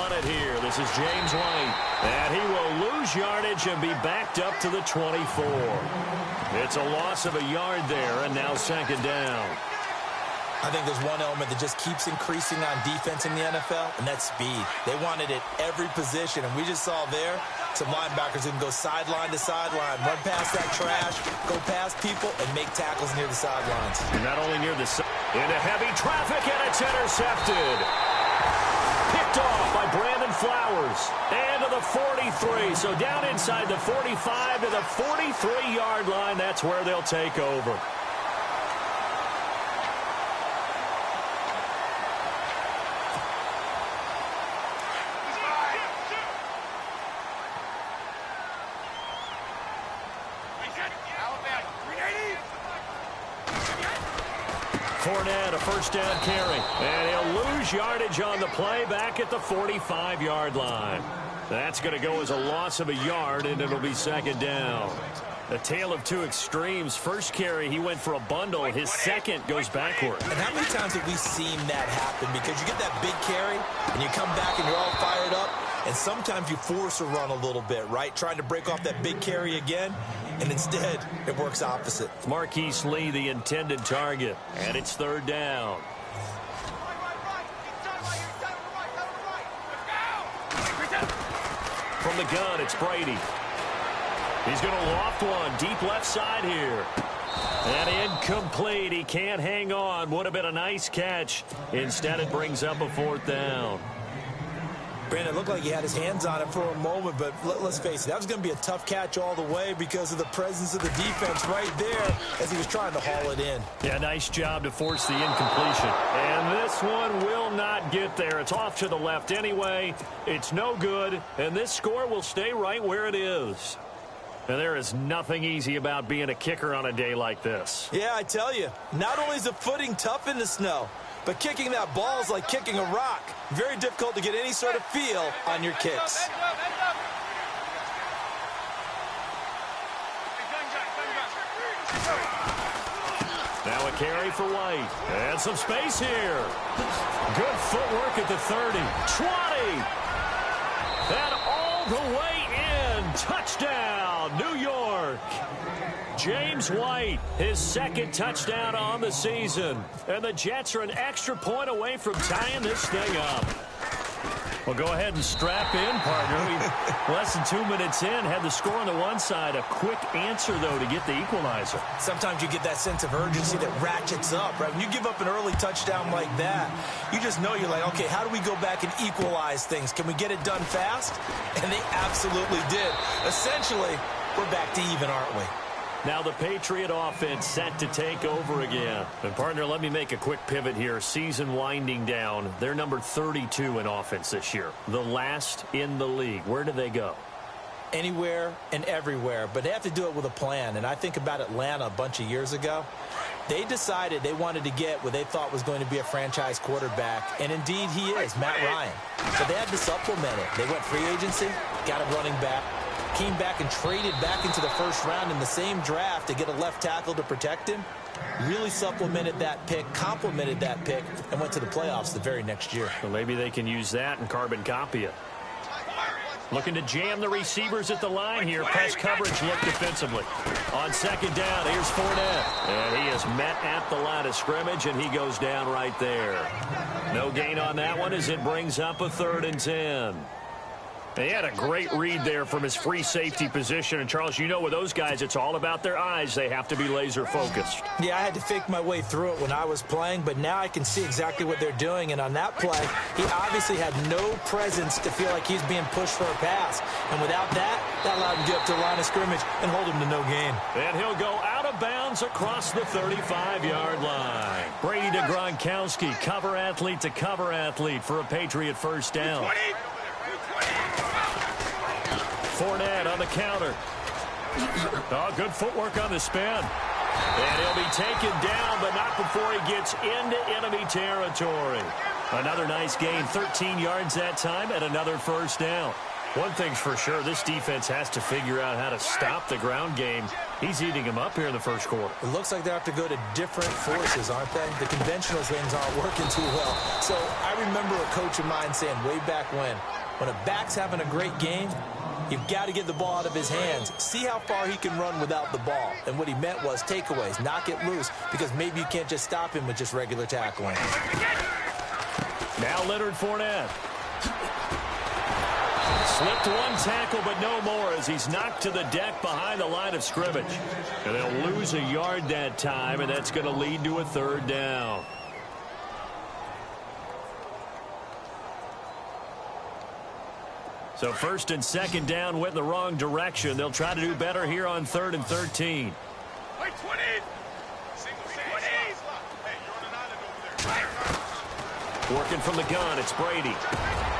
run it here. This is James White. And he will lose yardage and be backed up to the 24. It's a loss of a yard there, and now second down. I think there's one element that just keeps increasing on defense in the NFL, and that's speed. They want it at every position, and we just saw there some linebackers who can go sideline to sideline, run past that trash, go past people, and make tackles near the sidelines. And not only near the into heavy traffic, and it's intercepted. Picked off by Brandon Flowers. And to the 43. So down inside the 45 to the 43-yard line. That's where they'll take over. Fournette, a first down carry. And he'll lose yardage on the play back at the 45-yard line. That's going to go as a loss of a yard, and it'll be second down. A tale of two extremes. First carry, he went for a bundle. His second goes backward. And how many times have we seen that happen? Because you get that big carry, and you come back and you're all fired up, and sometimes you force a run a little bit, right? Trying to break off that big carry again, and instead it works opposite. Marquise Lee, the intended target, and it's third down. From the gun, it's Brady. He's going to loft one deep left side here. And incomplete. He can't hang on. Would have been a nice catch. Instead, it brings up a fourth down. Brandon, it looked like he had his hands on it for a moment, but let's face it, that was going to be a tough catch all the way because of the presence of the defense right there as he was trying to haul it in. Yeah, nice job to force the incompletion. And this one will not get there. It's off to the left anyway. It's no good, and this score will stay right where it is. And there is nothing easy about being a kicker on a day like this. Yeah, I tell you, not only is the footing tough in the snow, but kicking that ball is like kicking a rock. Very difficult to get any sort of feel on your kicks. Now a carry for White. And some space here. Good footwork at the 30. 20. And all the way in. Touchdown, New York. James White, his second touchdown on the season. And the Jets are an extra point away from tying this thing up. Well, go ahead and strap in, partner. Less than 2 minutes in, had the score on the one side. A quick answer, though, to get the equalizer. Sometimes you get that sense of urgency that ratchets up, right? When you give up an early touchdown like that, you just know you're like, okay, how do we go back and equalize things? Can we get it done fast? And they absolutely did. Essentially, we're back to even, aren't we? Now the Patriot offense set to take over again. And, partner, let me make a quick pivot here. Season winding down. They're number 32 in offense this year. The last in the league. Where do they go? Anywhere and everywhere. But they have to do it with a plan. And I think about Atlanta a bunch of years ago. They decided they wanted to get what they thought was going to be a franchise quarterback. And, indeed, he is, Matt Ryan. But they had to supplement it. They went free agency, got a running back. Came back and traded back into the first round in the same draft to get a left tackle to protect him. Really supplemented that pick, complemented that pick, and went to the playoffs the very next year. Well, maybe they can use that and carbon copy it. Looking to jam the receivers at the line here. Press coverage look defensively. On second down, here's Fournette. And he is met at the line of scrimmage, and he goes down right there. No gain on that one as it brings up a 3rd and 10. He had a great read there from his free safety position. And, Charles, you know with those guys, it's all about their eyes. They have to be laser-focused. Yeah, I had to fake my way through it when I was playing, but now I can see exactly what they're doing. And on that play, he obviously had no presence to feel like he's being pushed for a pass. And without that, that allowed him to get up to the line of scrimmage and hold him to no gain. And he'll go out of bounds across the 35-yard line. Brady to Gronkowski, cover athlete to cover athlete for a Patriot first down. Fournette on the counter. Oh, good footwork on the spin. And he'll be taken down, but not before he gets into enemy territory. Another nice gain, 13 yards that time, and another first down. One thing's for sure, this defense has to figure out how to stop the ground game. He's eating him up here in the first quarter. It looks like they have to go to different forces, aren't they? The conventional things aren't working too well. So I remember a coach of mine saying way back when a back's having a great game, you've got to get the ball out of his hands. See how far he can run without the ball. And what he meant was takeaways, knock it loose, because maybe you can't just stop him with just regular tackling. Now Leonard Fournette. Slipped one tackle, but no more as he's knocked to the deck behind the line of scrimmage. And they'll lose a yard that time, and that's going to lead to a third down. So first and second down went in the wrong direction. They'll try to do better here on 3rd and 13. Working from the gun, it's Brady.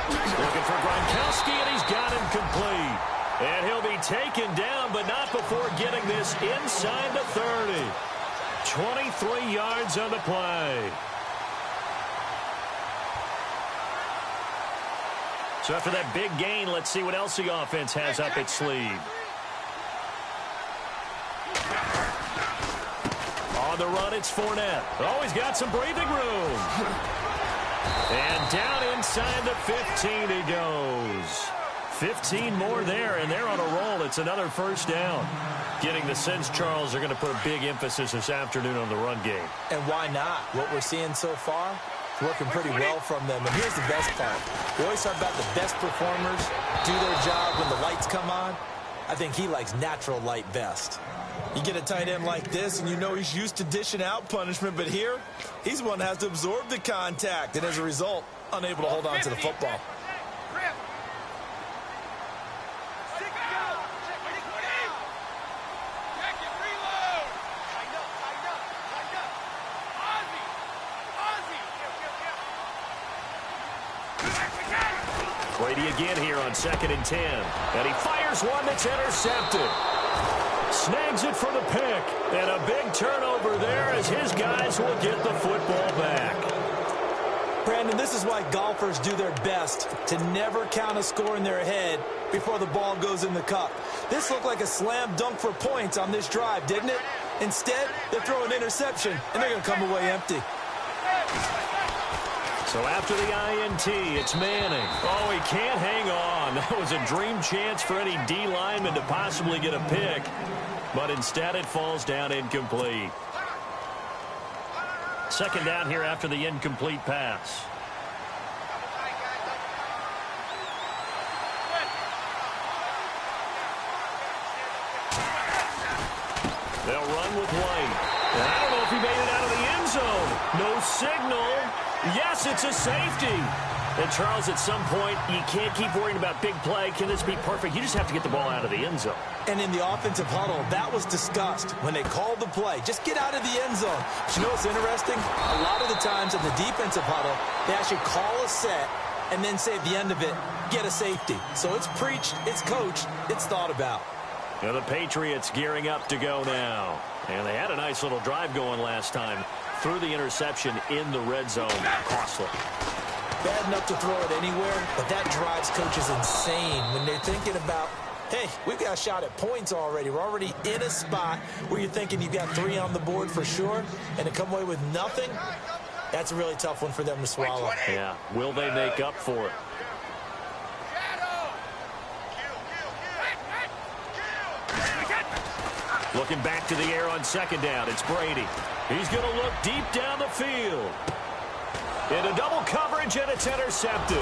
Looking for Gronkowski, and he's got him complete. And he'll be taken down, but not before getting this inside the 30. 23 yards on the play. So after that big gain, let's see what else the offense has up its sleeve. On the run, it's Fournette. Oh, he's got some breathing room. And down inside the 15 he goes. 15 more there, and they're on a roll. It's another first down. Getting the sense, Charles, are going to put a big emphasis this afternoon on the run game. And why not? What we're seeing so far, it's working pretty well from them. And here's the best part. We always talk about the best performers do their job when the lights come on. I think he likes natural light best. You get a tight end like this, and you know he's used to dishing out punishment, but here, he's the one that has to absorb the contact, and as a result, unable to hold on to the football. Brady again here on 2nd and 10, and he fires one that's intercepted. Snags it for the pick, and a big turnover there as his guys will get the football back. Brandon, this is why golfers do their best to never count a score in their head before the ball goes in the cup. This looked like a slam dunk for points on this drive, didn't it? Instead, they throw an interception, and they're going to come away empty. So after the INT, it's Manning. Oh, he can't hang on. That was a dream chance for any D lineman to possibly get a pick. But instead, it falls down incomplete. Second down here after the incomplete pass. They'll run with White. And I don't know if he made it out of the end zone. No signal. Yes, it's a safety. And, Charles, at some point, you can't keep worrying about big play. Can this be perfect? You just have to get the ball out of the end zone. And in the offensive huddle, that was discussed when they called the play. Just get out of the end zone. But you know what's interesting? A lot of the times in the defensive huddle, they actually call a set and then say at the end of it, get a safety. So it's preached, it's coached, it's thought about. Now the Patriots gearing up to go now. And they had a nice little drive going last time. Threw the interception in the red zone. Costly. Bad enough to throw it anywhere, but that drives coaches insane when they're thinking about, hey, we've got a shot at points already. We're already in a spot where you're thinking you've got 3 on the board for sure, and to come away with nothing, that's a really tough one for them to swallow. Yeah, will they make up for it? Looking back to the air on second down, it's Brady. He's going to look deep down the field. Into double coverage, and it's intercepted.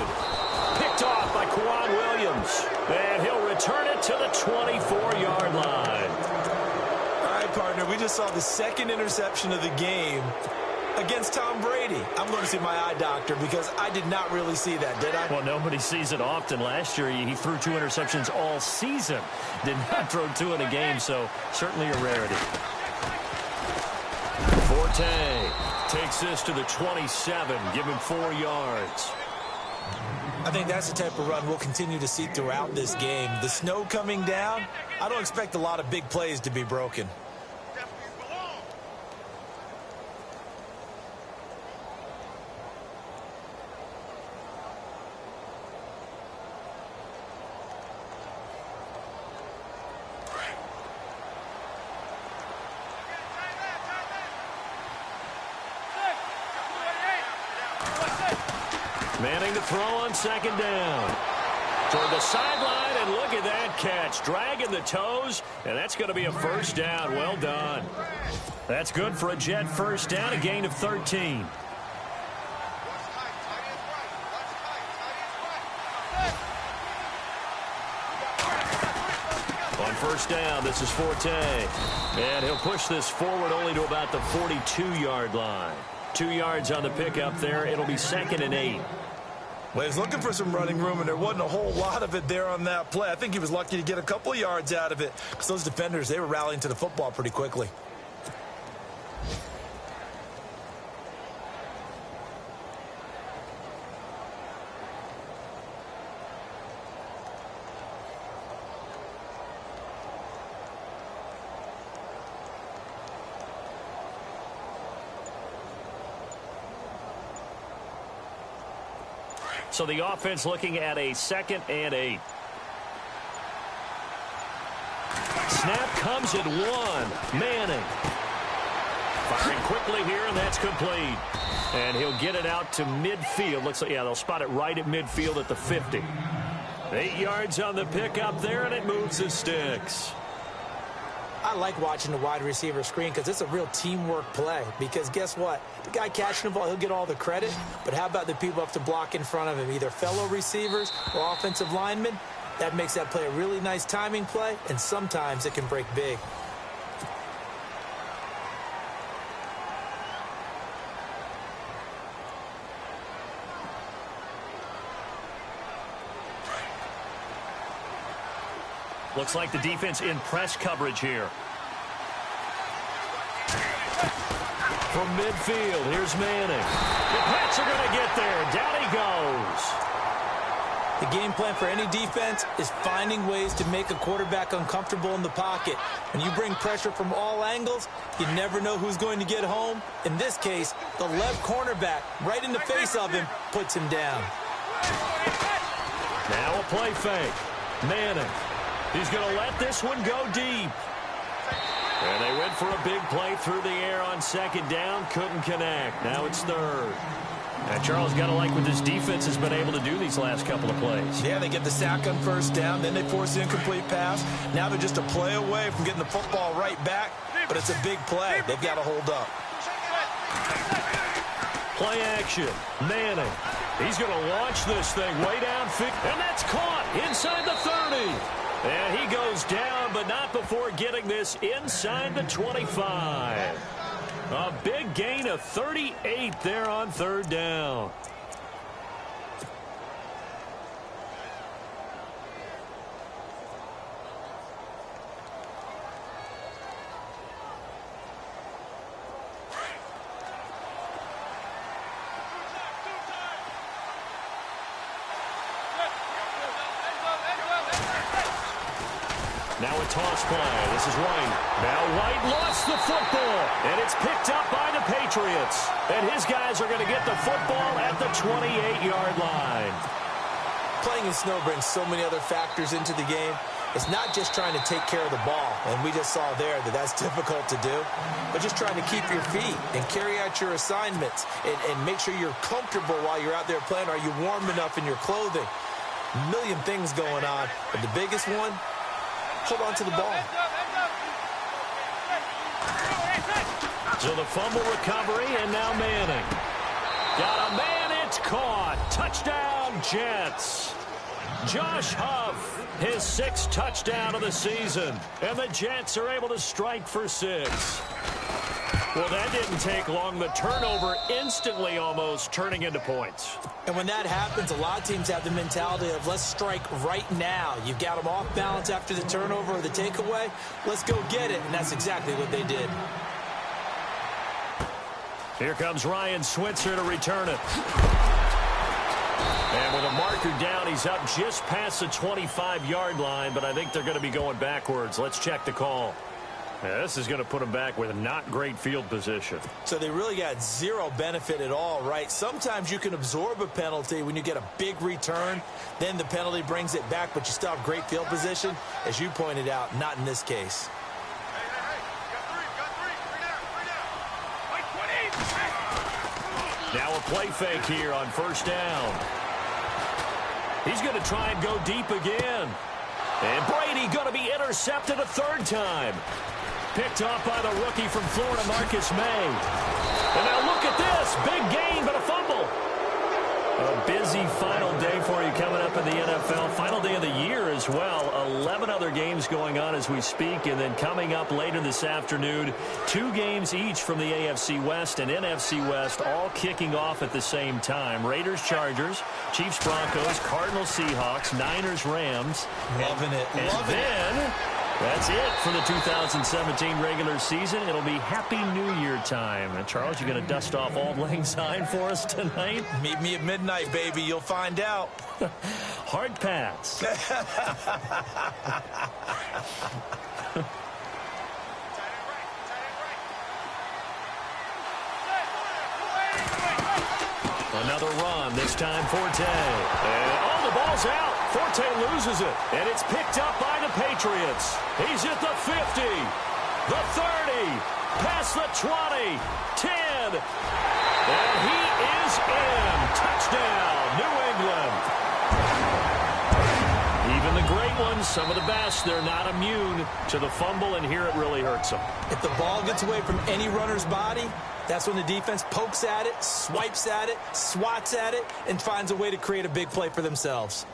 Picked off by Quan Williams. And he'll return it to the 24-yard line. All right, partner, we just saw the second interception of the game against Tom Brady. I'm going to see my eye doctor because I did not really see that, did I? Well, nobody sees it often. Last year, he threw 2 interceptions all season. Did not throw 2 in a game, so certainly a rarity. Forte takes this to the 27, give him 4 yards. I think that's the type of run we'll continue to see throughout this game. The snow coming down, I don't expect a lot of big plays to be broken. Manning to throw on second down. Toward the sideline, and look at that catch. Dragging the toes, and that's going to be a first down. Well done. That's good for a Jet first down, a gain of 13. On first down, this is Forte. And he'll push this forward only to about the 42-yard line. 2 yards on the pickup there. It'll be 2nd and 8. Well, he was looking for some running room, and there wasn't a whole lot of it there on that play. I think he was lucky to get a couple of yards out of it because those defenders, they were rallying to the football pretty quickly. So the offense looking at a 2nd and 8. Snap comes at 1. Manning. Firing quickly here, and that's complete. And he'll get it out to midfield. Looks like, yeah, they'll spot it right at midfield at the 50. 8 yards on the pickup there, and it moves the sticks. I like watching the wide receiver screen because it's a real teamwork play. Because guess what? The guy catching the ball, he'll get all the credit. But how about the people up to block in front of him, either fellow receivers or offensive linemen? That makes that play a really nice timing play, and sometimes it can break big. Looks like the defense in press coverage here. From midfield, here's Manning. The Pats are going to get there. Down he goes. The game plan for any defense is finding ways to make a quarterback uncomfortable in the pocket. When you bring pressure from all angles, you never know who's going to get home. In this case, the left cornerback, right in the face of him, puts him down. Now a play fake. Manning. He's going to let this one go deep. And they went for a big play through the air on second down. Couldn't connect. Now it's 3rd. And Charles got to like what this defense has been able to do these last couple of plays. Yeah, they get the sack on first down. Then they force the incomplete pass. Now they're just a play away from getting the football right back. But it's a big play. They've got to hold up. Play action. Manning. He's going to launch this thing way downfield. And that's caught inside the 30. And he goes down, but not before getting this inside the 25. A big gain of 38 there on 3rd down. Now a toss play. This is White. Now White lost the football, and it's picked up by the Patriots. And his guys are going to get the football at the 28-yard line. Playing in snow brings so many other factors into the game. It's not just trying to take care of the ball, and we just saw there that that's difficult to do, but just trying to keep your feet and carry out your assignments and make sure you're comfortable while you're out there playing. Are you warm enough in your clothing? A million things going on, but the biggest one, hold on to the ball. So the fumble recovery, and now Manning. Got a man, it's caught. Touchdown, Jets. Josh Huff, his 6th touchdown of the season. And the Jets are able to strike for 6. Well, that didn't take long. The turnover instantly almost turning into points. And when that happens, a lot of teams have the mentality of let's strike right now. You've got them off balance after the turnover or the takeaway. Let's go get it. And that's exactly what they did. Here comes Ryan Switzer to return it. And with a marker down, he's up just past the 25-yard line, but I think they're going to be going backwards. Let's check the call. Yeah, this is going to put them back with not great field position. So they really got zero benefit at all, right? Sometimes you can absorb a penalty when you get a big return. Then the penalty brings it back, but you still have great field position. As you pointed out, not in this case. Now a play fake here on first down. He's going to try and go deep again. And Brady going to be intercepted a third time. Picked off by the rookie from Florida, Marcus May. And now look at this. Big gain, but a fumble. A busy final day for you coming up in the NFL. Final day of the year as well. 11 other games going on as we speak. And then coming up later this afternoon, 2 games each from the AFC West and NFC West, all kicking off at the same time. Raiders, Chargers, Chiefs, Broncos, Cardinals, Seahawks, Niners, Rams. Loving it. And then that's it for the 2017 regular season. It'll be Happy New Year time. And Charles, you going to dust off Auld Lang Syne for us tonight? Meet me at midnight, baby. You'll find out. Hard pass. Another run, this time Forte. And, the ball's out. Forte loses it. And it's picked up by the Patriots. He's at the 50, the 30, past the 20, 10. And he is in. Touchdown, New England. Even the great ones, some of the best, they're not immune to the fumble, and here it really hurts them. If the ball gets away from any runner's body, that's when the defense pokes at it, swipes at it, swats at it, and finds a way to create a big play for themselves.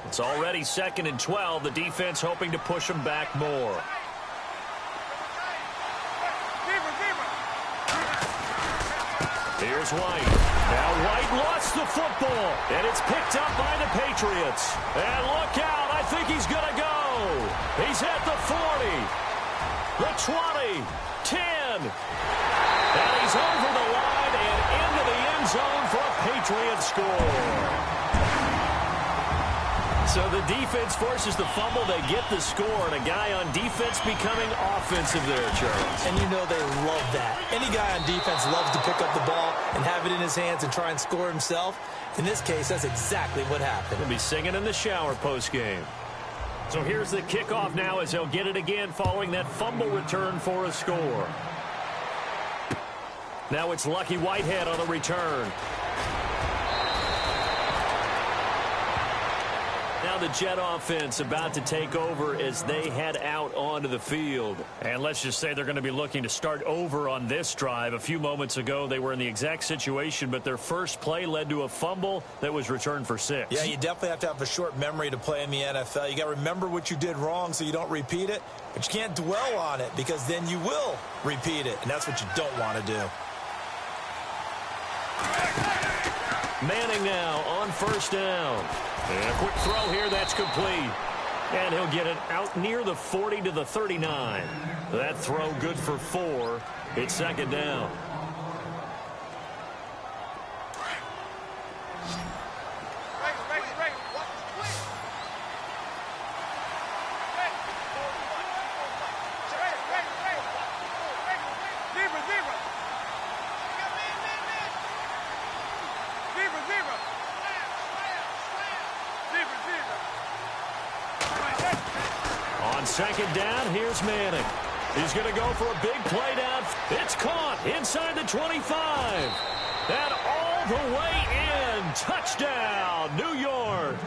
It's already 2nd and 12. The defense hoping to push them back more. Here's White. Now White lost the football, and it's picked up by the Patriots. And look out, I think he's going to go. He's at the 40, the 20, 10. And he's over the line and into the end zone for a Patriot score. So the defense forces the fumble. They get the score, and a guy on defense becoming offensive there, Charles. And you know they love that. Any guy on defense loves to pick up the ball and have it in his hands and try and score himself. In this case, that's exactly what happened. He'll be singing in the shower postgame. So here's the kickoff now as he'll get it again following that fumble return for a score. Now it's Lucky Whitehead on the return. Now the Jet offense about to take over as they head out onto the field. And let's just say they're going to be looking to start over on this drive. A few moments ago, they were in the exact situation, but their first play led to a fumble that was returned for 6. Yeah, you definitely have to have a short memory to play in the NFL. You got to remember what you did wrong so you don't repeat it, but you can't dwell on it because then you will repeat it, and that's what you don't want to do. Manning now on first down. And a quick throw here, that's complete. And he'll get it out near the 40 to the 39. That throw good for 4. It's 2nd down. On 2nd down, here's Manning. He's going to go for a big play down. It's caught inside the 25. And all the way in. Touchdown, New York.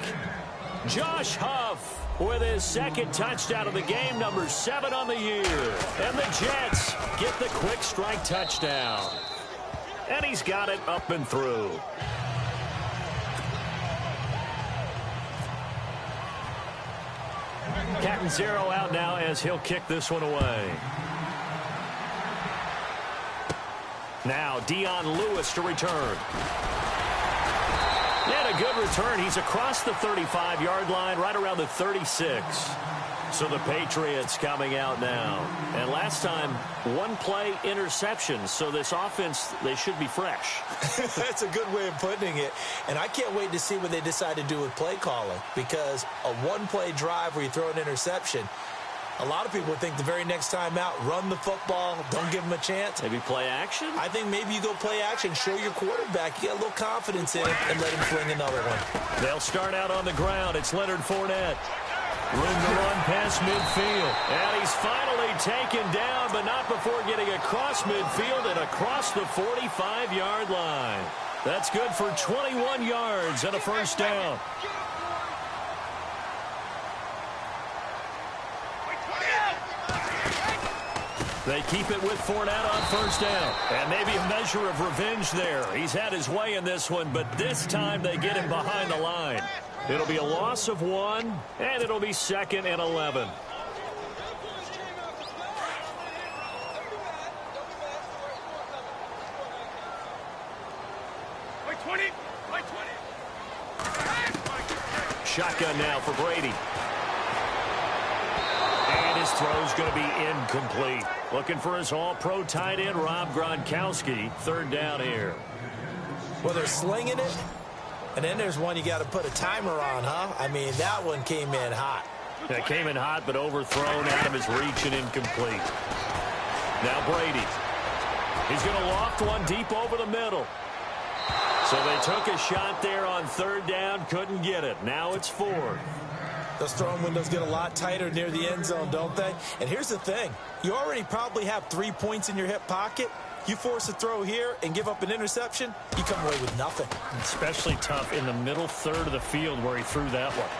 Josh Huff with his 2nd touchdown of the game, number 7 on the year. And the Jets get the quick strike touchdown. And he's got it up and through. Catanzaro out now as he'll kick this one away. Now Dion Lewis to return. And a good return. He's across the 35-yard line, right around the 36. So the Patriots coming out now. And last time, 1 play interception. So this offense, they should be fresh. That's a good way of putting it. And I can't wait to see what they decide to do with play calling. Because a 1-play drive where you throw an interception, a lot of people think the very next time out, run the football, don't give them a chance. Maybe play action? I think maybe you go play action, show your quarterback, you get a little confidence in him, and let him fling another one. They'll start out on the ground. It's Leonard Fournette. Room to run past midfield. And he's finally be taken down, but not before getting across midfield and across the 45-yard line. That's good for 21 yards and a first down. They keep it with Fournette on first down. And maybe a measure of revenge there. He's had his way in this one, but this time they get him behind the line. It'll be a loss of 1, and it'll be 2nd and 11. Shotgun now for Brady. And his throw's going to be incomplete. Looking for his all-pro tight end, Rob Gronkowski. 3rd down here. Well, they're slinging it. And then there's one you got to put a timer on, huh? I mean, that one came in hot. That came in hot, but overthrown out of his reach and incomplete. Now Brady. He's going to loft one deep over the middle. So they took a shot there on 3rd down, couldn't get it. Now it's 4th. Those throwing windows get a lot tighter near the end zone, don't they? And here's the thing. You already probably have 3 points in your hip pocket. You force a throw here and give up an interception, you come away with nothing. Especially tough in the middle third of the field where he threw that one.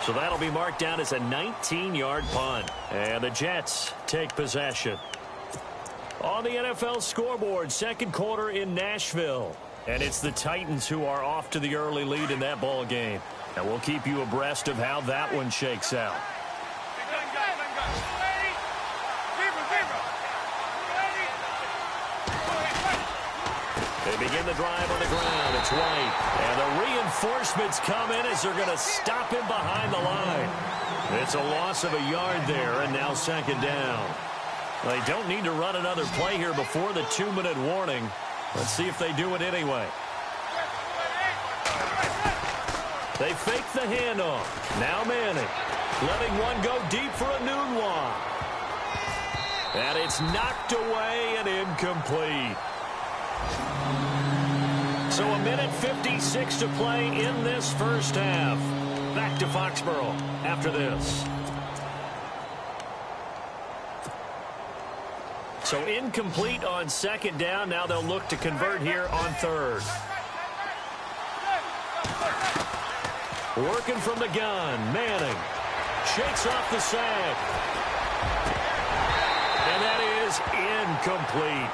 So that'll be marked down as a 19-yard punt. And the Jets take possession. On the NFL scoreboard, 2nd quarter in Nashville. And it's the Titans who are off to the early lead in that ball game. And we'll keep you abreast of how that one shakes out. They begin the drive on the ground. It's White. And the reinforcements come in as they're going to stop him behind the line. It's a loss of a yard there, and now 2nd down. They don't need to run another play here before the 2-minute warning. Let's see if they do it anyway. They fake the handoff. Now Manning. Letting one go deep for a Nunwa. And it's knocked away and incomplete. So 1:56 to play in this first half. Back to Foxborough after this. So incomplete on 2nd down. Now they'll look to convert here on 3rd. Working from the gun. Manning shakes off the sack. And that is incomplete.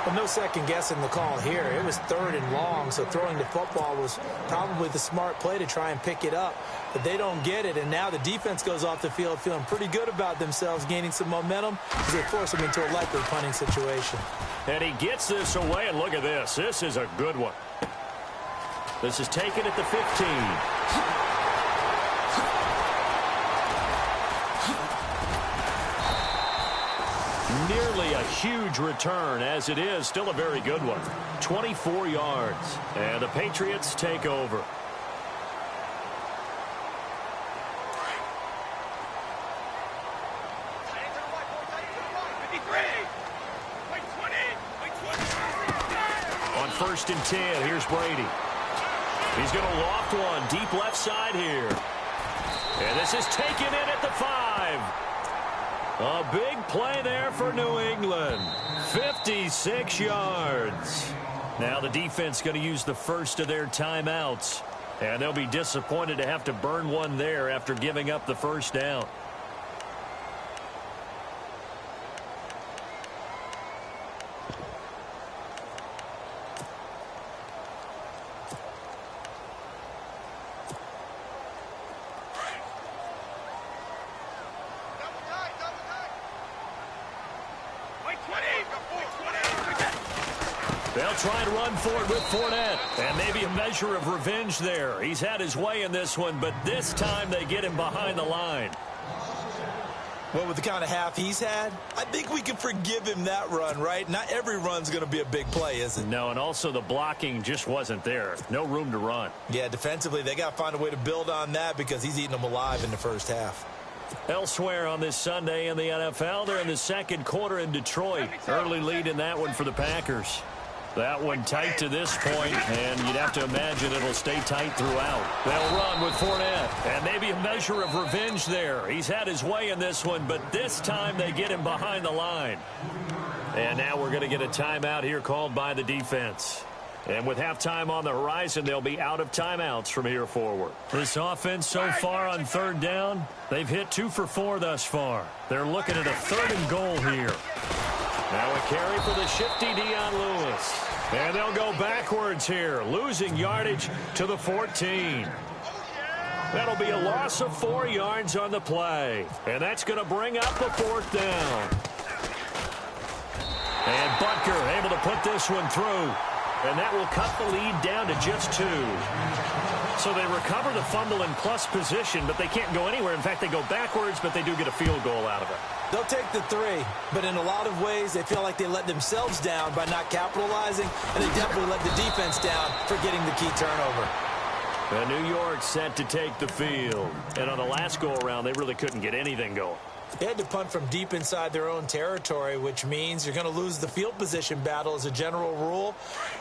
Well, no second guessing the call here. It was 3rd and long, so throwing the football was probably the smart play to try and pick it up. But they don't get it, and now the defense goes off the field feeling pretty good about themselves, gaining some momentum as they force them into a likely punting situation. And he gets this away, and look at this. This is a good one. This is taken at the 15. Nearly a huge return, as it is still a very good one. 24 yards. And the Patriots take over. On 1st and 10, here's Brady. He's going to loft one deep left side here. And this is taken in at the 5. A big play there for New England. 56 yards. Now the defense going to use the first of their timeouts. And they'll be disappointed to have to burn one there after giving up the first down. They'll try and run for it with Fournette. And maybe a measure of revenge there. He's had his way in this one, but this time they get him behind the line. Well, with the kind of half he's had, I think we can forgive him that run, right? Not every run's going to be a big play, is it? No, and also the blocking just wasn't there. No room to run. Yeah, defensively, they got to find a way to build on that because he's eating them alive in the first half. Elsewhere on this Sunday in the NFL, they're in the 2nd quarter in Detroit. Early lead in that one for the Packers. That one tight to this point, and you'd have to imagine it'll stay tight throughout. They'll run with Fournette, and maybe a measure of revenge there. He's had his way in this one, but this time they get him behind the line. And now we're going to get a timeout here called by the defense. And with halftime on the horizon, they'll be out of timeouts from here forward. This offense so far on third down, they've hit 2 for 4 thus far. They're looking at a 3rd and goal here. Now a carry for the shifty Dion Lewis. And they'll go backwards here, losing yardage to the 14. That'll be a loss of 4 yards on the play. And that's going to bring up the 4th down. And Butker able to put this one through. And that will cut the lead down to just 2. So they recover the fumble in plus position, but they can't go anywhere. In fact, they go backwards, but they do get a field goal out of it. They'll take the 3, but in a lot of ways, they feel like they let themselves down by not capitalizing, and they definitely let the defense down for getting the key turnover. And New York set to take the field. And on the last go-around, they really couldn't get anything going. They had to punt from deep inside their own territory, which means you're going to lose the field position battle as a general rule.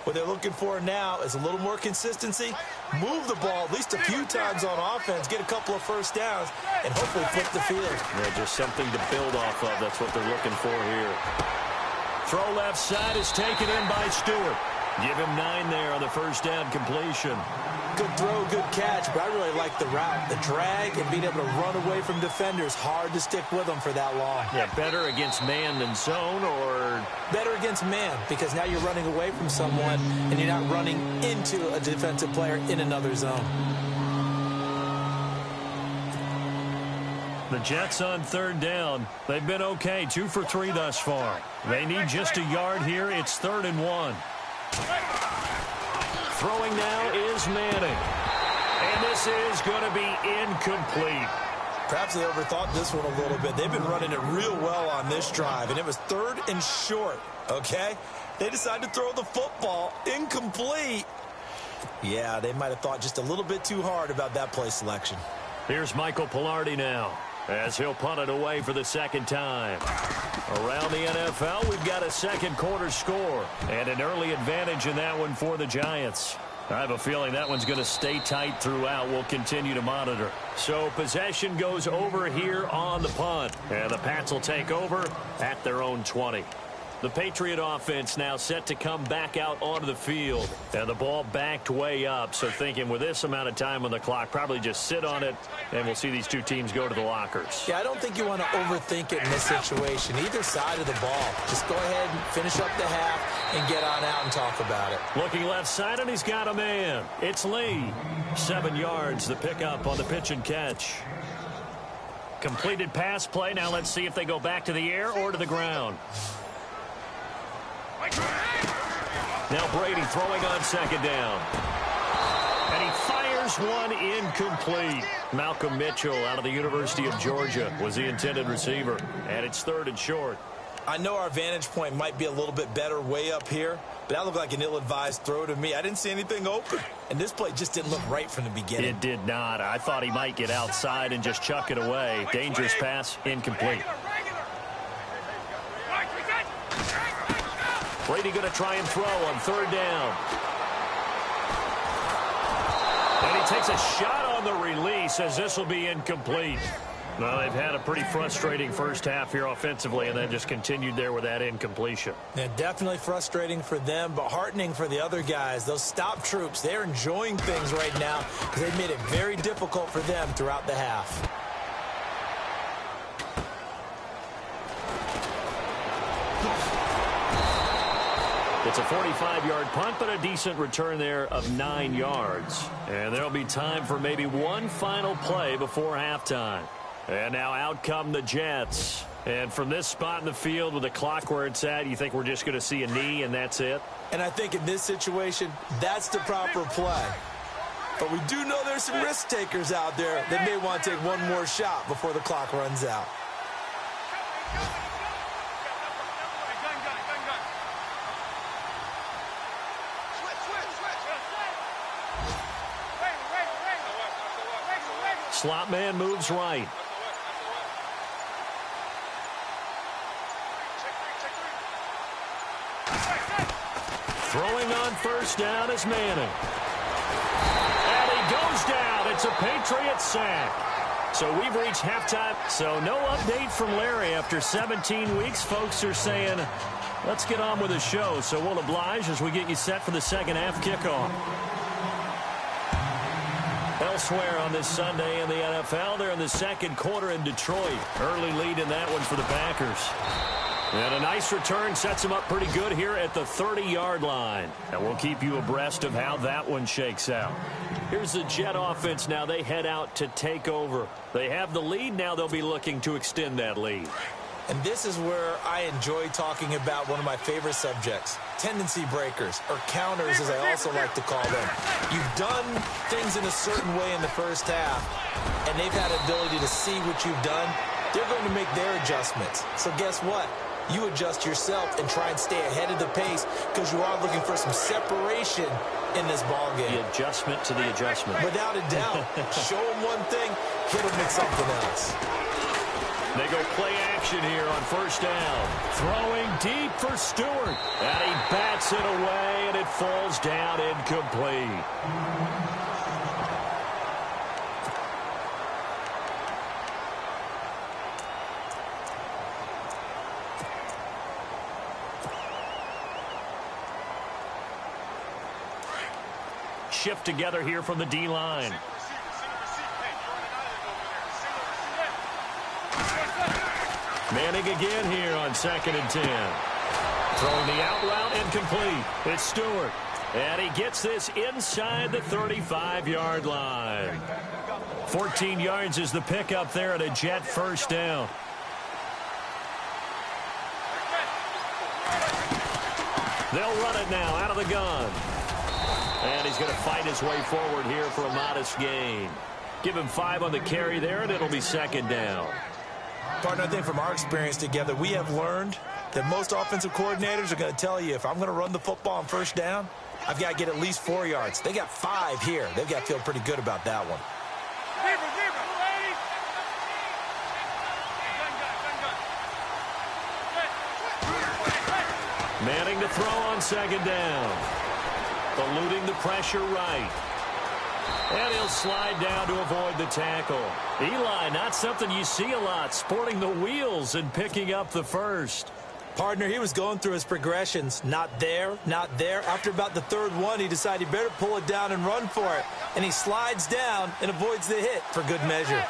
What they're looking for now is a little more consistency, move the ball at least a few times on offense, get a couple of first downs, and hopefully flip the field. Yeah, just something to build off of. That's what they're looking for here. Throw left side is taken in by Stewart. Give him 9 there on the first down completion. Good throw, good catch, but I really like the route. The drag and being able to run away from defenders, hard to stick with them for that long. Yeah, better against man than zone, or? Better against man, because now you're running away from someone and you're not running into a defensive player in another zone. The Jets on third down. They've been okay, 2 for 3 thus far. They need just a yard here. It's 3rd and 1. Throwing now is Manning. And this is going to be incomplete. Perhaps they overthought this one a little bit. They've been running it real well on this drive, and it was 3rd and short, okay? They decided to throw the football incomplete. Yeah, they might have thought just a little bit too hard about that play selection. Here's Michael Pilardi now, as he'll punt it away for the 2nd time. Around the NFL, we've got a 2nd quarter score and an early advantage in that one for the Giants. I have a feeling that one's going to stay tight throughout. We'll continue to monitor. So possession goes over here on the punt, and the Pats will take over at their own 20. The Patriot offense now set to come back out onto the field. And the ball backed way up. So thinking with this amount of time on the clock, probably just sit on it, and we'll see these two teams go to the lockers. Yeah, I don't think you want to overthink it in this situation. Either side of the ball. Just go ahead and finish up the half and get on out and talk about it. Looking left side, and he's got a man. It's Lee. 7 yards, the pickup on the pitch and catch. Completed pass play. Now let's see if they go back to the air or to the ground. Now Brady throwing on 2nd down. And he fires one incomplete. Malcolm Mitchell out of the University of Georgia was the intended receiver. And it's 3rd and short. I know our vantage point might be a little bit better way up here, but that looked like an ill-advised throw to me. I didn't see anything open. And this play just didn't look right from the beginning. It did not. I thought he might get outside and just chuck it away. Dangerous pass, incomplete. Brady going to try and throw on 3rd down. And he takes a shot on the release as this will be incomplete. Well, they've had a pretty frustrating first half here offensively, and then just continued there with that incompletion. Yeah, definitely frustrating for them, but heartening for the other guys. Those stop troops, they're enjoying things right now because they've made it very difficult for them throughout the half. It's a 45-yard punt, but a decent return there of 9 yards. And there'll be time for maybe one final play before halftime. And now out come the Jets. And from this spot in the field with the clock where it's at, you think we're just going to see a knee and that's it? And I think in this situation, that's the proper play. But we do know there's some risk takers out there that may want to take one more shot before the clock runs out. Slot man moves right. Throwing on first down is Manning. And he goes down. It's a Patriot sack. So we've reached halftime. So no update from Larry after 17 weeks. Folks are saying, let's get on with the show. So we'll oblige as we get you set for the second half kickoff. Elsewhere on this Sunday in the NFL, they're in the second quarter in Detroit. Early lead in that one for the Packers. And a nice return sets them up pretty good here at the 30-yard line. And we'll keep you abreast of how that one shakes out. Here's the Jet offense now. They head out to take over. They have the lead. Now they'll be looking to extend that lead. And this is where I enjoy talking about one of my favorite subjects, tendency breakers, or counters as I also like to call them. You've done things in a certain way in the first half, and they've had the ability to see what you've done. They're going to make their adjustments. So guess what? You adjust yourself and try and stay ahead of the pace because you are looking for some separation in this ball game. The adjustment to the adjustment. Without a doubt. Show them one thing, hit them with something else. They go play action here on first down. Throwing deep for Stewart. And he bats it away, and it falls down incomplete. Shift together here from the D-line. Manning again here on 2nd and 10. Throwing the out route incomplete. It's Stewart. And he gets this inside the 35-yard line. 14 yards is the pickup there at a Jet first down. They'll run it now out of the gun. And he's going to fight his way forward here for a modest gain. Give him 5 on the carry there, and it'll be 2nd down. Partner, I think from our experience together, we have learned that most offensive coordinators are going to tell you, if I'm going to run the football on first down, I've got to get at least 4 yards. They got 5 here. They've got to feel pretty good about that one. Manning to throw on 2nd down. Eluding the pressure right. And he'll slide down to avoid the tackle. Eli, not something you see a lot, sporting the wheels and picking up the first. Partner, he was going through his progressions. Not there, not there. After about the 3rd one, he decided he better pull it down and run for it. And he slides down and avoids the hit for good measure.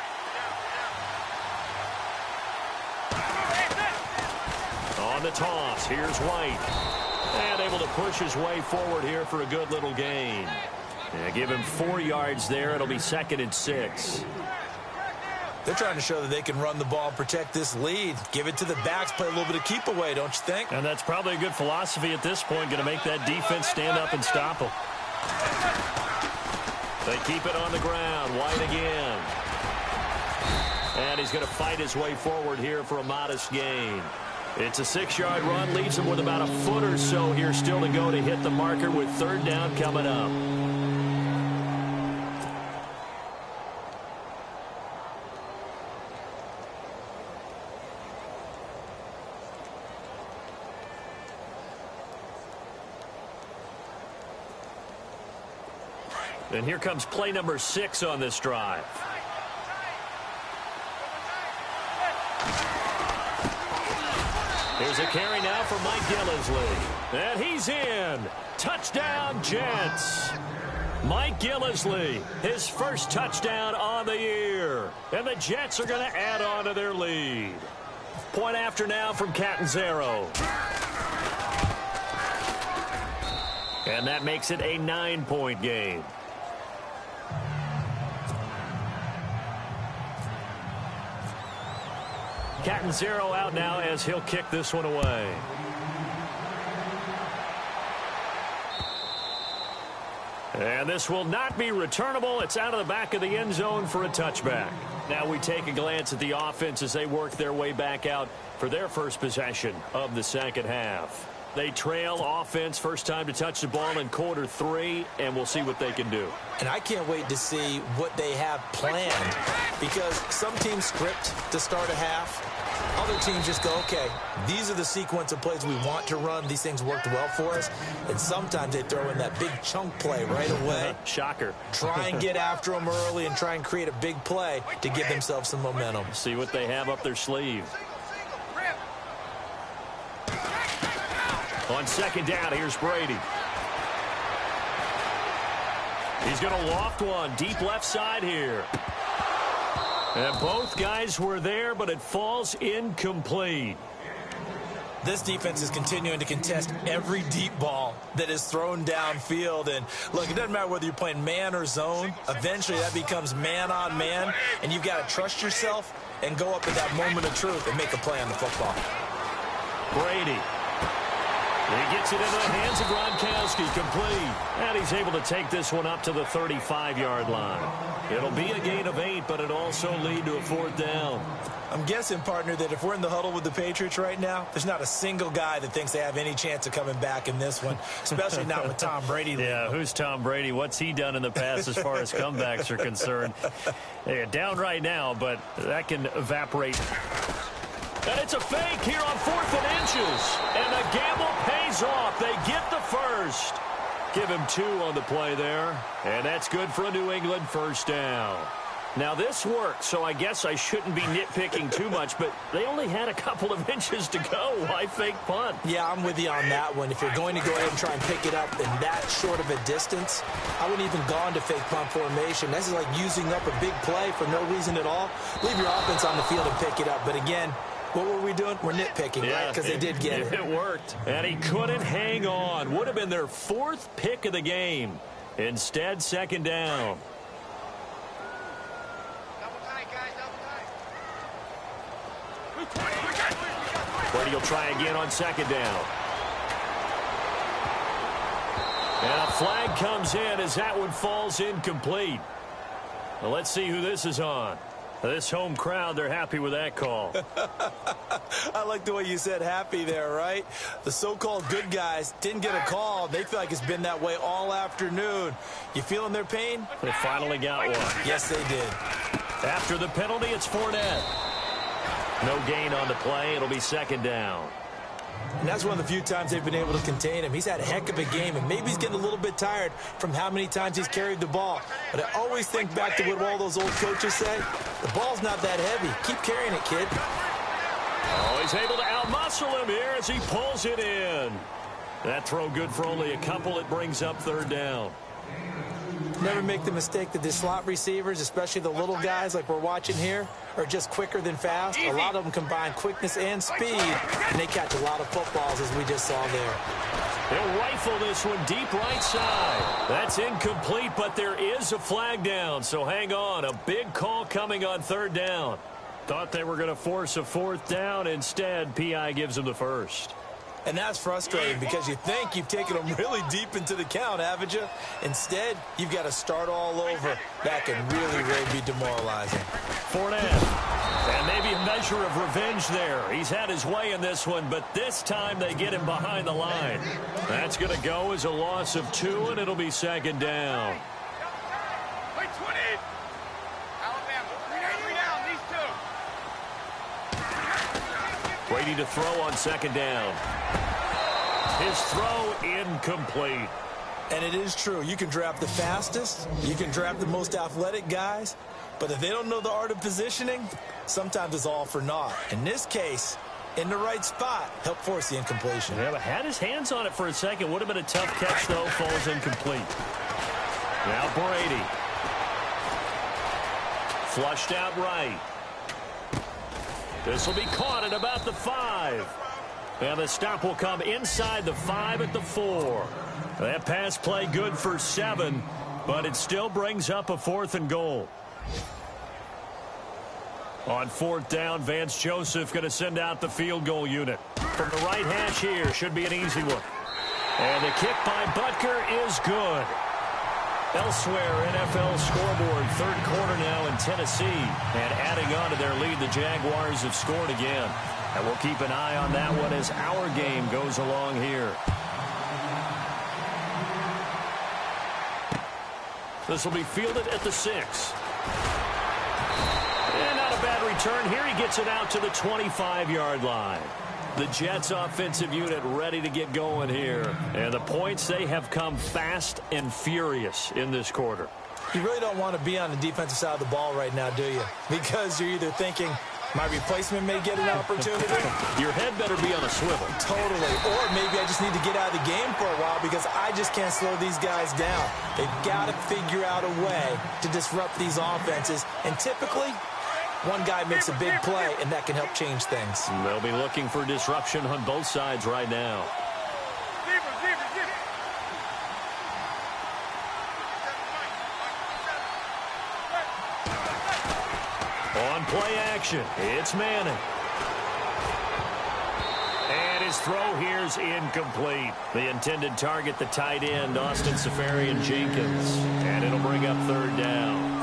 On the toss, here's White. And able to push his way forward here for a good little gain. Yeah, give him 4 yards there. It'll be 2nd and 6. They're trying to show that they can run the ball and protect this lead. Give it to the backs, play a little bit of keep away, don't you think? And that's probably a good philosophy at this point, going to make that defense stand up and stop them. They keep it on the ground. White again. And he's going to fight his way forward here for a modest gain. It's a 6-yard run, leaves him with about a foot or so here still to go to hit the marker with 3rd down coming up. And here comes play number 6 on this drive. Here's a carry now for Mike Gillislee. And he's in. Touchdown, Jets. Mike Gillislee, his first touchdown on the year. And the Jets are going to add on to their lead. Point after now from Catanzaro. And that makes it a 9-point game. Catanzaro out now as he'll kick this one away. And this will not be returnable. It's out of the back of the end zone for a touchback. Now we take a glance at the offense as they work their way back out for their first possession of the second half. They trail offense, first time to touch the ball in quarter 3, and we'll see what they can do. And I can't wait to see what they have planned, because some teams script to start a half, Other teams just go, okay, these are the sequence of plays we want to run. These things worked well for us. And sometimes they throw in that big chunk play right away. Shocker. Try and get after them early and try and create a big play to give themselves some momentum. See what they have up their sleeve. On second down, here's Brady. He's going to loft one deep left side here. And both guys were there, but it falls incomplete. This defense is continuing to contest every deep ball that is thrown downfield. And, look, it doesn't matter whether you're playing man or zone. Eventually, that becomes man on man. And you've got to trust yourself and go up at that moment of truth and make a play on the football. Brady. He gets it into the hands of Gronkowski, complete. And he's able to take this one up to the 35-yard line. It'll be a gain of 8, but it also lead to a 4th down. I'm guessing, partner, that if we're in the huddle with the Patriots right now, there's not a single guy that thinks they have any chance of coming back in this one, especially not with Tom Brady. Yeah, who's Tom Brady? What's he done in the past as far as comebacks are concerned? They're down right now, but that can evaporate. And it's a fake here on 4th and inches. And the gamble pays off. They get the first. Give him 2 on the play there. And that's good for a New England 1st down. Now, this worked, so I guess I shouldn't be nitpicking too much, but they only had a couple of inches to go. Why fake punt? Yeah, I'm with you on that one. If you're going to go ahead and try and pick it up in that short of a distance, I wouldn't even gone to fake punt formation. This is like using up a big play for no reason at all. Leave your offense on the field and pick it up. But again, what were we doing? We're nitpicking, right? Because they did get it. It worked. And he couldn't hang on. Would have been their 4th pick of the game. Instead, 2nd down. Brady will try again on 2nd down. And a flag comes in as that one falls incomplete. Well, let's see who this is on. This home crowd, they're happy with that call. I like the way you said happy there, right? The so-called good guys didn't get a call. They feel like it's been that way all afternoon. You feeling their pain? They finally got one. Yes, they did. After the penalty, it's Fournette. No gain on the play. It'll be 2nd down. And that's one of the few times they've been able to contain him. He's had a heck of a game, and maybe he's getting a little bit tired from how many times he's carried the ball. But I always think back to what all those old coaches say. The ball's not that heavy. Keep carrying it, kid. Oh, he's able to outmuscle him here as he pulls it in. That throw good for only a couple. It brings up 3rd down. Never make the mistake that the slot receivers, especially the little guys like we're watching here, are just quicker than fast. A lot of them combine quickness and speed, and they catch a lot of footballs, as we just saw there. He'll rifle this one deep right side. That's incomplete, but there is a flag down, so hang on. A big call coming on 3rd down. Thought they were going to force a 4th down. Instead, P.I. gives them the first. And that's frustrating because you think you've taken them really deep into the count, haven't you? Instead, you've got to start all over. That can really, really be demoralizing. Fournette. And maybe a measure of revenge there. He's had his way in this one, but this time they get him behind the line. That's going to go as a loss of 2, and it'll be 2nd down. Brady to throw on 2nd down. His throw incomplete. And it is true. You can draft the fastest. You can draft the most athletic guys. But if they don't know the art of positioning, sometimes it's all for naught. In this case, in the right spot, help force the incompletion. Yeah, but had his hands on it for a second. Would have been a tough catch, though. Falls incomplete. Now Brady. Flushed out right. This will be caught at about the 5. And the stop will come inside the 5 at the 4. That pass play good for 7, but it still brings up a 4th and goal. On 4th down, Vance Joseph going to send out the field goal unit. From the right hash here, should be an easy one. And the kick by Butker is good. Elsewhere, NFL scoreboard, 3rd quarter now in Tennessee. And adding on to their lead, the Jaguars have scored again. And we'll keep an eye on that one as our game goes along here. This will be fielded at the 6. And not a bad return here. He gets it out to the 25-yard line. The Jets offensive unit ready to get going here. And the points, they have come fast and furious in this quarter. You really don't want to be on the defensive side of the ball right now, do you? Because you're either thinking, my replacement may get an opportunity. Your head better be on a swivel. Totally. Or maybe I just need to get out of the game for a while because I just can't slow these guys down. They've got to figure out a way to disrupt these offenses. And typically, one guy makes a big play, and that can help change things. They'll be looking for disruption on both sides right now. On play action, it's Manning. And his throw here's incomplete. The intended target, the tight end, Austin Safarian-Jenkins. And it'll bring up third down.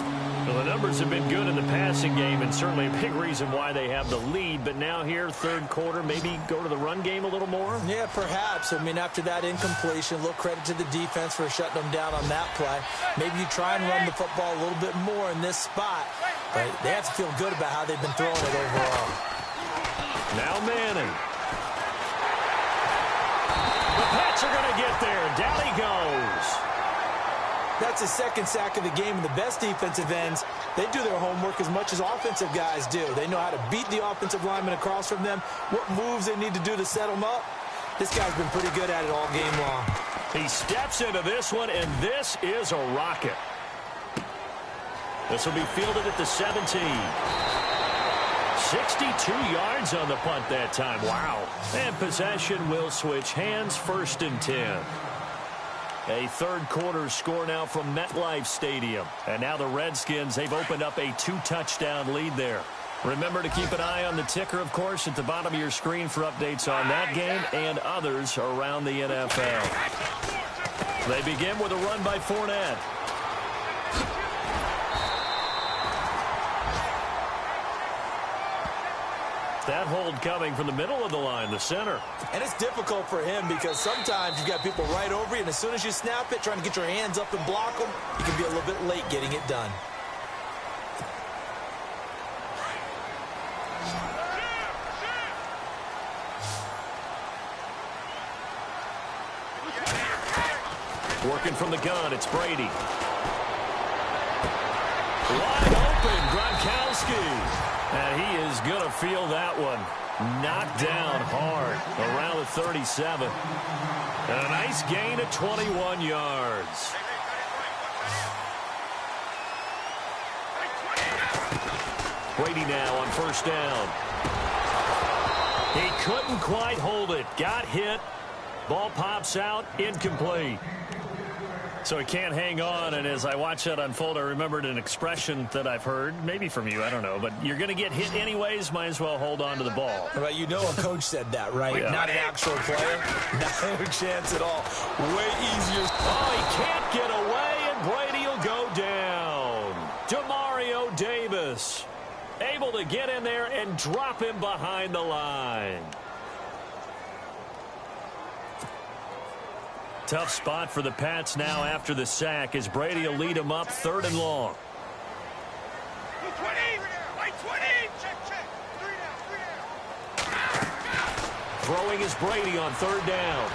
Well, the numbers have been good in the passing game, and certainly a big reason why they have the lead. But now here, third quarter, maybe go to the run game a little more? Yeah, perhaps. I mean, after that incompletion, a little credit to the defense for shutting them down on that play. Maybe you try and run the football a little bit more in this spot. But they have to feel good about how they've been throwing it overall. Now Manning. The Pats are going to get there. Down he goes. That's his second sack of the game, and the best defensive ends, they do their homework as much as offensive guys do. They know how to beat the offensive lineman across from them, what moves they need to do to set them up. This guy's been pretty good at it all game long. He steps into this one, and this is a rocket. This will be fielded at the 17. 62 yards on the punt that time. Wow. And possession will switch hands, 1st and 10. A third quarter score now from MetLife Stadium. And now the Redskins, they've opened up a 2-touchdown lead there. Remember to keep an eye on the ticker, of course, at the bottom of your screen for updates on that game and others around the NFL. They begin with a run by Fournette. That hold coming from the middle of the line, the center. And it's difficult for him because sometimes you've got people right over you, and as soon as you snap it, trying to get your hands up and block them, you can be a little bit late getting it done. Working from the gun, it's Brady. Wide open, Gronkowski. And he is going to feel that one. Knocked down hard around the 37. And a nice gain of 21 yards. Brady now on 1st down. He couldn't quite hold it. Got hit. Ball pops out. Incomplete. So he can't hang on, and as I watch that unfold, I remembered an expression that I've heard, maybe from you, I don't know, but you're going to get hit anyways, might as well hold on to the ball. Right, you know a coach said that, right? Yeah. Not an actual player. No chance at all. Way easier. Oh, he can't get away, and Brady will go down. Demario Davis able to get in there and drop him behind the line. Tough spot for the Pats now after the sack as Brady will lead them up 3rd and long. Throwing is Brady on 3rd down.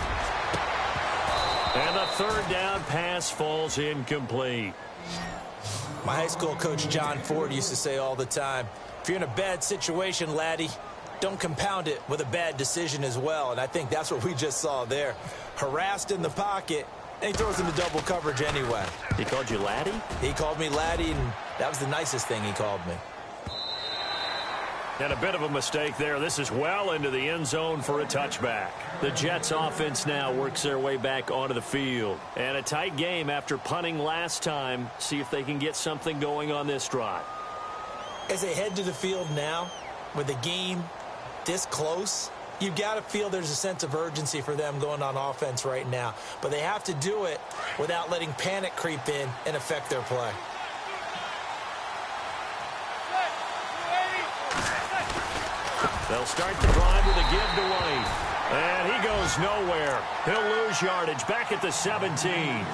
And the 3rd down pass falls incomplete. My high school coach John Ford used to say all the time, if you're in a bad situation, laddie, don't compound it with a bad decision as well. And I think that's what we just saw there. Harassed in the pocket, and he throws into double coverage anyway. He called you laddie? He called me laddie, and that was the nicest thing he called me. And a bit of a mistake there. This is well into the end zone for a touchback. The Jets offense now works their way back onto the field. And a tight game after punting last time. See if they can get something going on this drive. As they head to the field now, with the game this close, you've got to feel there's a sense of urgency for them going on offense right now. But they have to do it without letting panic creep in and affect their play. They'll start the drive with a give to White. And he goes nowhere. He'll lose yardage back at the 17.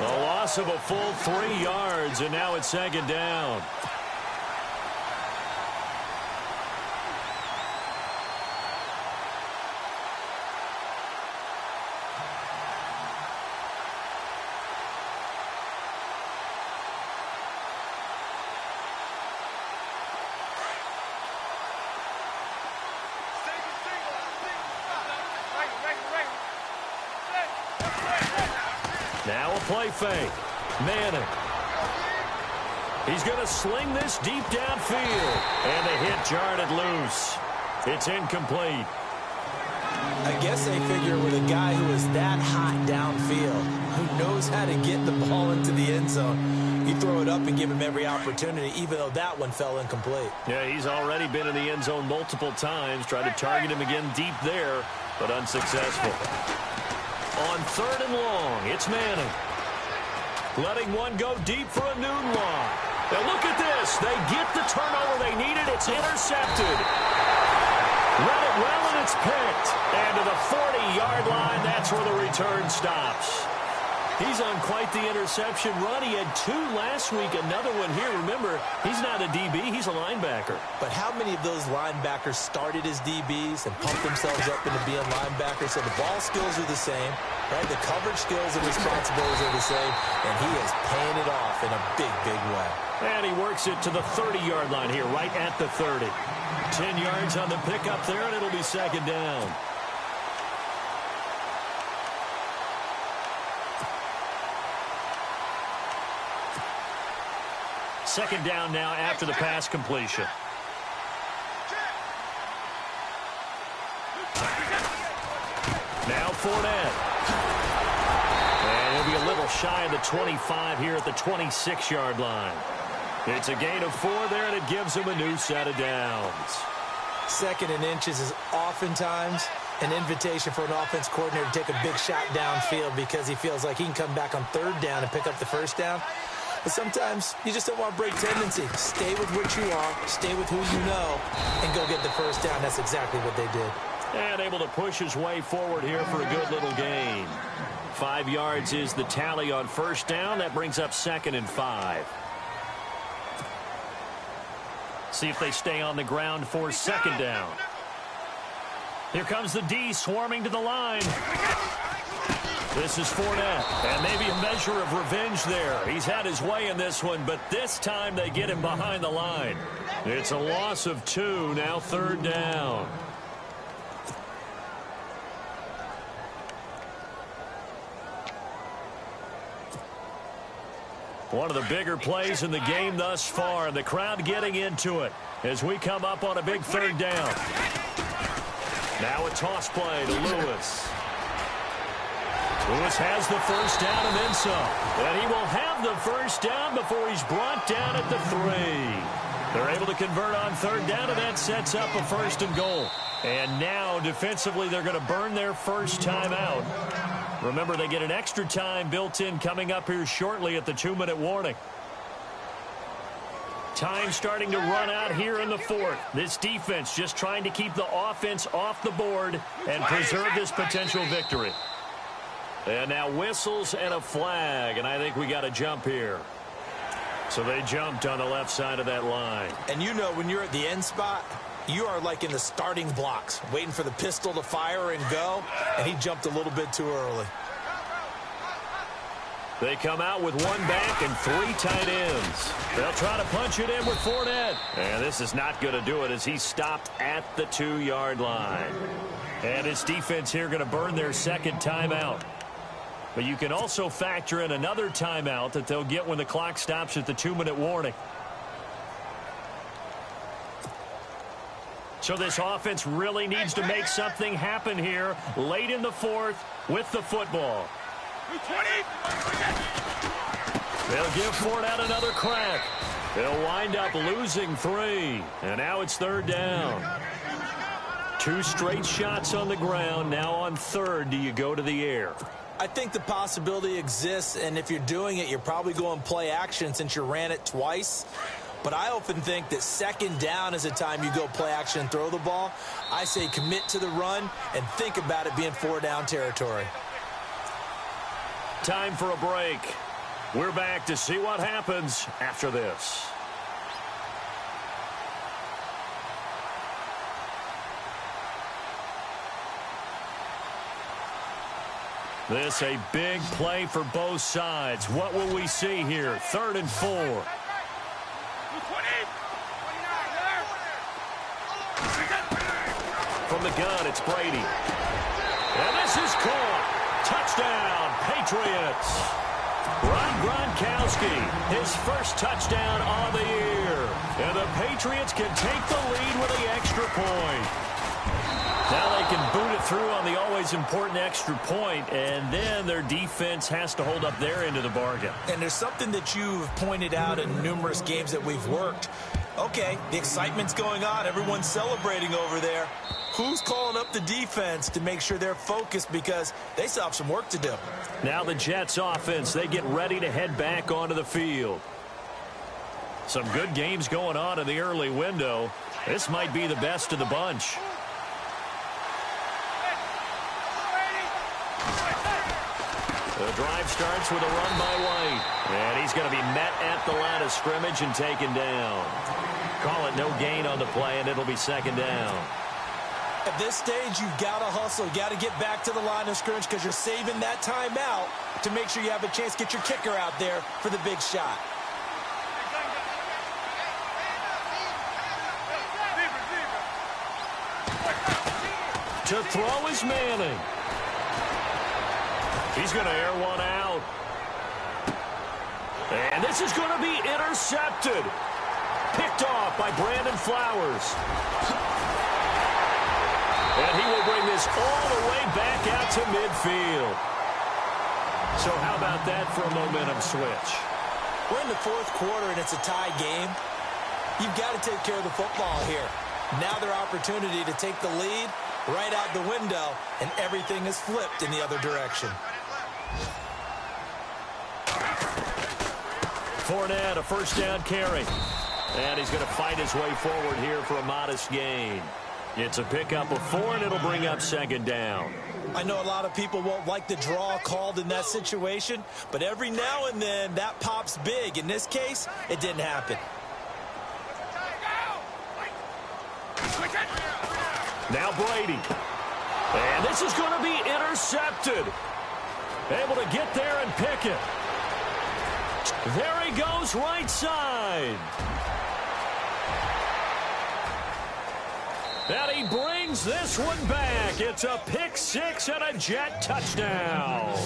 A loss of a full 3 yards, and now it's 2nd down. Now a play fake. Manning. He's going to sling this deep downfield. And the hit jarred it loose. It's incomplete. I guess they figure with a guy who is that hot downfield, who knows how to get the ball into the end zone, you throw it up and give him every opportunity, even though that one fell incomplete. Yeah, he's already been in the end zone multiple times. Tried to target him again deep there, but unsuccessful. On 3rd and long, it's Manning. Letting one go deep for a noon long. Now look at this. They get the turnover they needed. It's intercepted. Read it well, and it's picked. And to the 40-yard line, that's where the return stops. He's on quite the interception run. He had 2 last week, another one here. Remember, he's not a DB, he's a linebacker. But how many of those linebackers started as DBs and pumped themselves up into being linebackers? So the ball skills are the same, right? The coverage skills and responsibilities are the same, and he is paying it off in a big, big way. And he works it to the 30-yard line here, right at the 30. 10 yards on the pickup there, and it'll be 2nd down. Second down now after the pass completion. Now Fournette. And he'll be a little shy of the 25 here at the 26-yard line. It's a gain of 4 there, and it gives him a new set of downs. 2nd and inches is oftentimes an invitation for an offense coordinator to take a big shot downfield because he feels like he can come back on 3rd down and pick up the 1st down. But sometimes you just don't want to break tendency. Stay with what you are, stay with who you know, and go get the 1st down. That's exactly what they did. And able to push his way forward here for a good little gain. 5 yards is the tally on 1st down. That brings up 2nd and 5. See if they stay on the ground for 2nd down. Here comes the D swarming to the line. This is Fournette, and maybe a measure of revenge there. He's had his way in this one, but this time they get him behind the line. It's a loss of 2, now 3rd down. One of the bigger plays in the game thus far, and the crowd getting into it as we come up on a big 3rd down. Now a toss play to Lewis. Lewis has the 1st down and then some. And he will have the 1st down before he's brought down at the 3. They're able to convert on 3rd down, and that sets up a 1st and goal. And now, defensively, they're going to burn their 1st timeout. Remember, they get an extra time built in coming up here shortly at the 2-minute warning. Time starting to run out here in the 4th. This defense just trying to keep the offense off the board and preserve this potential victory. And now whistles and a flag, and I think we got a jump here. So they jumped on the left side of that line. And you know when you're at the end spot, you are like in the starting blocks, waiting for the pistol to fire and go, and he jumped a little bit too early. They come out with 1 back and 3 tight ends. They'll try to punch it in with Fournette. And this is not going to do it as he's stopped at the 2-yard line. And his defense here going to burn their 2nd timeout. But you can also factor in another timeout that they'll get when the clock stops at the 2-minute warning. So this offense really needs to make something happen here late in the 4th with the football. They'll give Fournette another crack. They'll wind up losing 3. And now it's 3rd down. 2 straight shots on the ground. Now on 3rd, do you go to the air? I think the possibility exists, and if you're doing it, you're probably going play action since you ran it twice. But I often think that 2nd down is a time you go play action and throw the ball. I say commit to the run and think about it being 4-down territory. Time for a break. We're back to see what happens after this. This a big play for both sides. What will we see here? 3rd and 4. From the gun, it's Brady. And this is caught. Touchdown, Patriots. Rob Gronkowski, his first touchdown on the year. And the Patriots can take the lead with the extra point. Now they can boot it through on the always important extra point, and then their defense has to hold up their end of the bargain. And there's something that you've pointed out in numerous games that we've worked. Okay, the excitement's going on. Everyone's celebrating over there. Who's calling up the defense to make sure they're focused, because they still have some work to do? Now the Jets offense, they get ready to head back onto the field. Some good games going on in the early window. This might be the best of the bunch. The drive starts with a run by White. And he's going to be met at the line of scrimmage and taken down. Call it no gain on the play, and it'll be second down. At this stage, you've got to hustle. You've got to get back to the line of scrimmage because you're saving that timeout to make sure you have a chance to get your kicker out there for the big shot. To throw is Manning. He's going to air one out. And this is going to be intercepted. Picked off by Brandon Flowers. And he will bring this all the way back out to midfield. So how about that for a momentum switch? We're in the fourth quarter, and it's a tie game. You've got to take care of the football here. Now their opportunity to take the lead right out the window, and everything is flipped in the other direction. Fournette, a first down carry. And he's going to fight his way forward here for a modest gain. It's a pickup of 4, and it'll bring up second down. I know a lot of people won't like the draw called in that situation, but every now and then that pops big. In this case, it didn't happen. Now Brady. And this is going to be intercepted. Able to get there and pick it. There he goes, right side. And he brings this one back. It's a pick 6 and a Jet touchdown.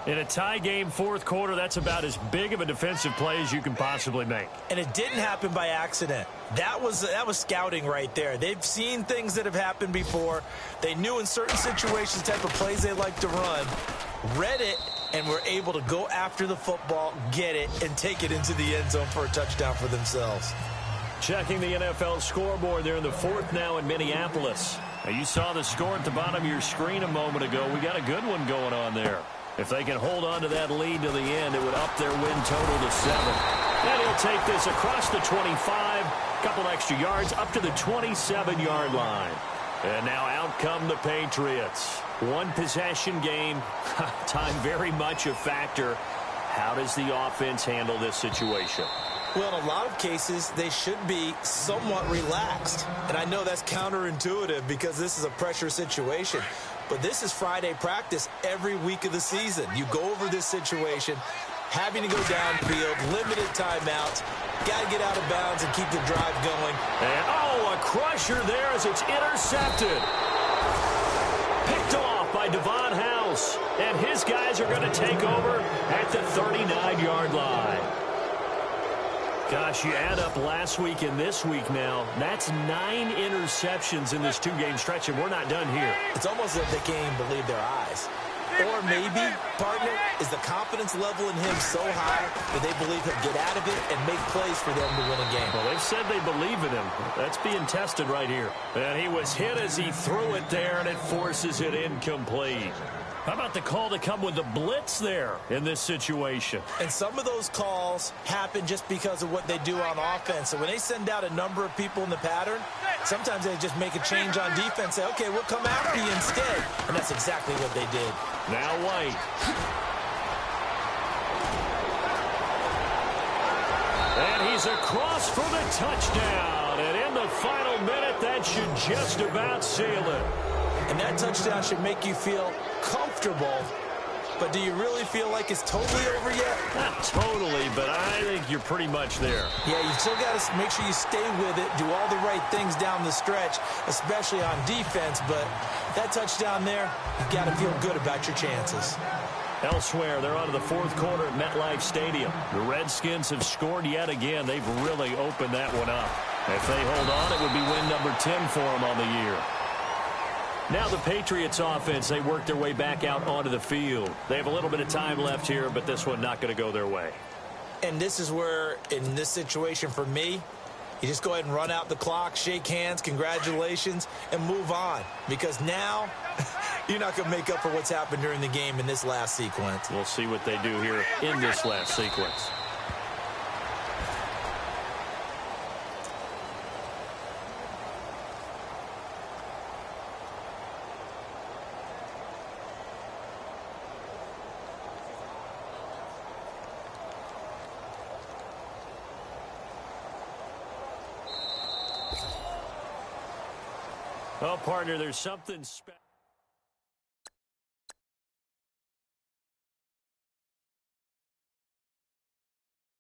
In a tie game, fourth quarter, that's about as big of a defensive play as you can possibly make. And it didn't happen by accident. That was scouting right there. They've seen things that have happened before. They knew in certain situations the type of plays they like to run, read it, and were able to go after the football, get it, and take it into the end zone for a touchdown for themselves. Checking the NFL scoreboard there in the fourth now in Minneapolis. Now you saw the score at the bottom of your screen a moment ago. We got a good one going on there. If they can hold on to that lead to the end, it would up their win total to 7. And he'll take this across the 25, couple extra yards, up to the 27-yard line. And now out come the Patriots. One possession game, time very much a factor. How does the offense handle this situation? Well, in a lot of cases, they should be somewhat relaxed. And I know that's counterintuitive because this is a pressure situation. But this is Friday practice every week of the season. You go over this situation, having to go downfield, limited timeouts, got to get out of bounds and keep the drive going. And, oh, a crusher there as it's intercepted. Picked off by Devon House. And his guys are going to take over at the 39-yard line. Gosh, you add up last week and this week now, that's 9 interceptions in this two-game stretch, and we're not done here. It's almost like they can't even believe their eyes. Or maybe, partner, is the confidence level in him so high that they believe he'll get out of it and make plays for them to win a game. Well, they've said they believe in him. That's being tested right here. And he was hit as he threw it there, and it forces it incomplete. How about the call to come with the blitz there in this situation? And some of those calls happen just because of what they do on offense. So when they send out a number of people in the pattern, sometimes they just make a change on defense, say, okay, we'll come after you instead. And that's exactly what they did. Now White. And he's across for the touchdown. And in the final minute, that should just about seal it. And that touchdown should make you feel comfortable. But do you really feel like it's totally over yet? Not totally, but I think you're pretty much there. Yeah, you still got to make sure you stay with it, do all the right things down the stretch, especially on defense, but that touchdown there, you got to feel good about your chances. Elsewhere, they're on to the fourth quarter at MetLife Stadium. The Redskins have scored yet again. They've really opened that one up. If they hold on, it would be win number 10 for them on the year. Now the Patriots offense, they work their way back out onto the field. They have a little bit of time left here, but this one not going to go their way. And this is where, in this situation for me, you just go ahead and run out the clock, shake hands, congratulations, and move on. Because now, you're not going to make up for what's happened during the game in this last sequence. We'll see what they do here in this last sequence. Well, partner, there's something special.